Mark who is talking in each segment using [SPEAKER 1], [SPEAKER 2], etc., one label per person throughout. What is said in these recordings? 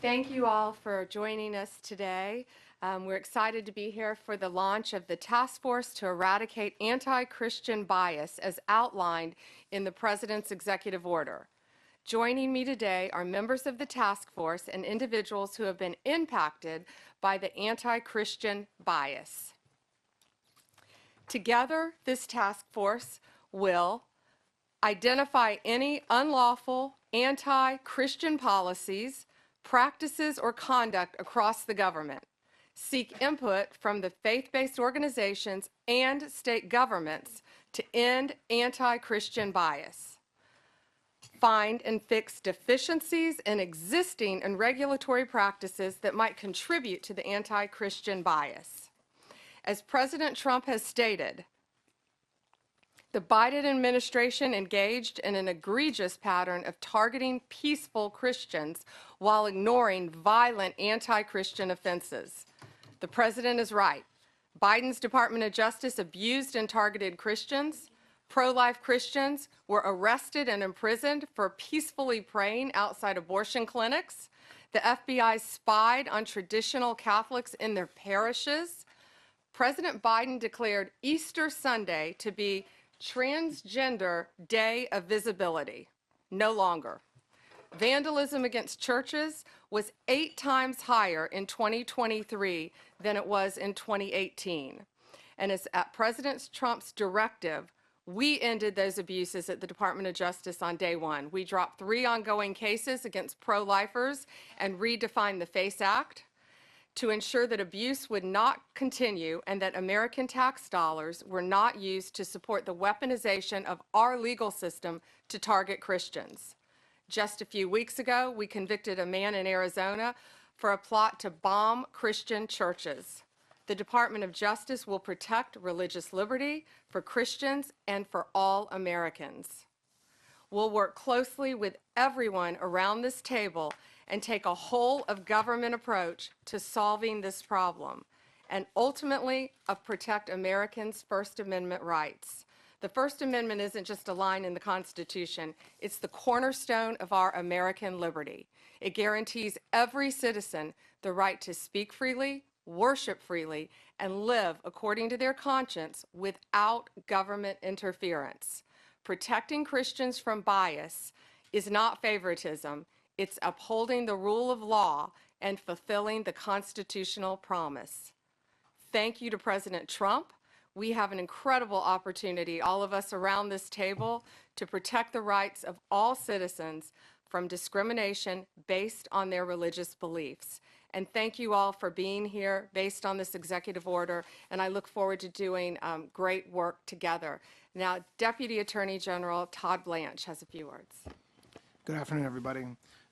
[SPEAKER 1] Thank you all for joining us today. We're excited to be here for the launch of the Task Force to Eradicate Anti-Christian Bias as outlined in the President's Executive Order. Joining me today are members of the task force and individuals who have been impacted by the anti-Christian bias. Together, this task force will identify any unlawful anti-Christian policies, practices, or conduct across the government, seek input from the faith-based organizations and state governments to end anti-Christian bias, find and fix deficiencies in existing and regulatory practices that might contribute to the anti-Christian bias. As President Trump has stated, the Biden administration engaged in an egregious pattern of targeting peaceful Christians while ignoring violent anti-Christian offenses. The president is right. Biden's Department of Justice abused and targeted Christians. Pro-life Christians were arrested and imprisoned for peacefully praying outside abortion clinics. The FBI spied on traditional Catholics in their parishes. President Biden declared Easter Sunday to be Transgender Day of Visibility. No longer. Vandalism against churches was 8 times higher in 2023 than it was in 2018. And as at President Trump's directive, we ended those abuses at the Department of Justice on day 1. We dropped 3 ongoing cases against pro-lifers and redefined the FACE Act to ensure that abuse would not continue and that American tax dollars were not used to support the weaponization of our legal system to target Christians. Just a few weeks ago, we convicted a man in Arizona for a plot to bomb Christian churches. The Department of Justice will protect religious liberty for Christians and for all Americans. We'll work closely with everyone around this table and take a whole-of-government approach to solving this problem, and ultimately protect Americans' First Amendment rights. The First Amendment isn't just a line in the Constitution, it's the cornerstone of our American liberty. It guarantees every citizen the right to speak freely, worship freely, and live according to their conscience without government interference. Protecting Christians from bias is not favoritism. It's upholding the rule of law and fulfilling the constitutional promise. Thank you to President Trump. We have an incredible opportunity, all of us around this table, to protect the rights of all citizens from discrimination based on their religious beliefs. And thank you all for being here based on this executive order, and I look forward to doing great work together. Now, Deputy Attorney General Todd Blanche has a few words.
[SPEAKER 2] Good afternoon, everybody.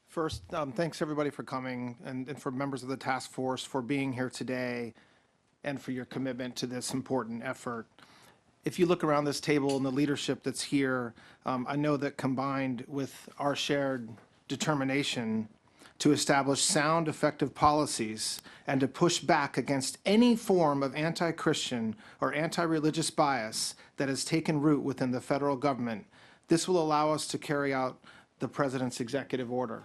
[SPEAKER 2] First, thanks everybody for coming and for members of the task force for being here today and for your commitment to this important effort. If you look around this table and the leadership that's here, I know that combined with our shared determination to establish sound, effective policies and to push back against any form of anti-Christian or anti-religious bias that has taken root within the federal government, this will allow us to carry out the President's executive order.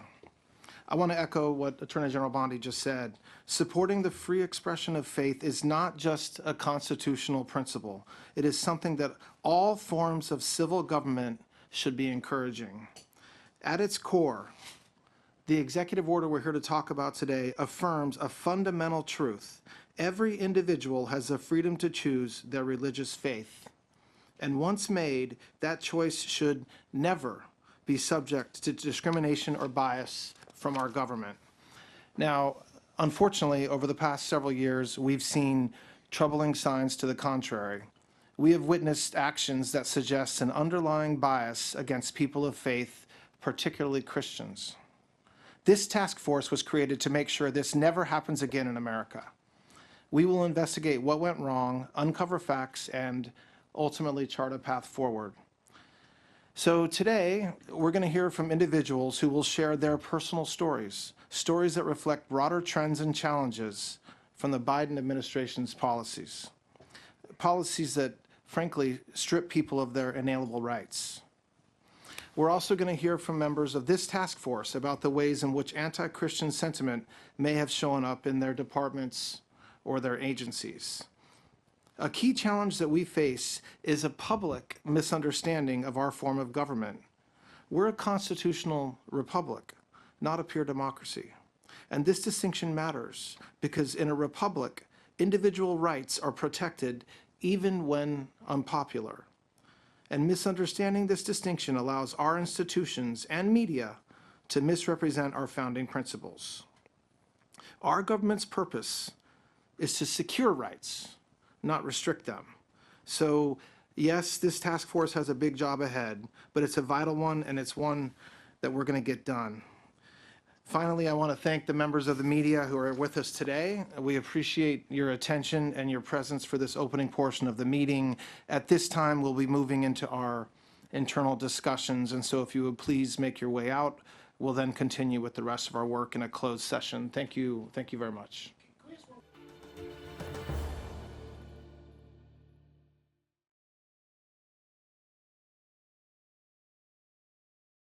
[SPEAKER 2] I want to echo what Attorney General Bondi just said. Supporting the free expression of faith is not just a constitutional principle. It is something that all forms of civil government should be encouraging. At its core, the executive order we're here to talk about today affirms a fundamental truth. Every individual has the freedom to choose their religious faith. And once made, that choice should never be subject to discrimination or bias from our government. Now, unfortunately, over the past several years, we've seen troubling signs to the contrary. We have witnessed actions that suggest an underlying bias against people of faith, particularly Christians. This task force was created to make sure this never happens again in America. We will investigate what went wrong, uncover facts, and ultimately chart a path forward. So today, we're going to hear from individuals who will share their personal stories, stories that reflect broader trends and challenges from the Biden administration's policies. Policies that, frankly, strip people of their inalienable rights. We're also going to hear from members of this task force about the ways in which anti-Christian sentiment may have shown up in their departments or their agencies. A key challenge that we face is a public misunderstanding of our form of government. We're a constitutional republic, not a pure democracy. And this distinction matters because in a republic, individual rights are protected even when unpopular. And misunderstanding this distinction allows our institutions and media to misrepresent our founding principles. Our government's purpose is to secure rights, not restrict them. So yes, this task force has a big job ahead, but it's a vital one, and it's one that we're going to get done. Finally, I want to thank the members of the media who are with us today. We appreciate your attention and your presence for this opening portion of the meeting. At this time, we'll be moving into our internal discussions, and so if you would please make your way out, we'll then continue with the rest of our work in a closed session. Thank you very much.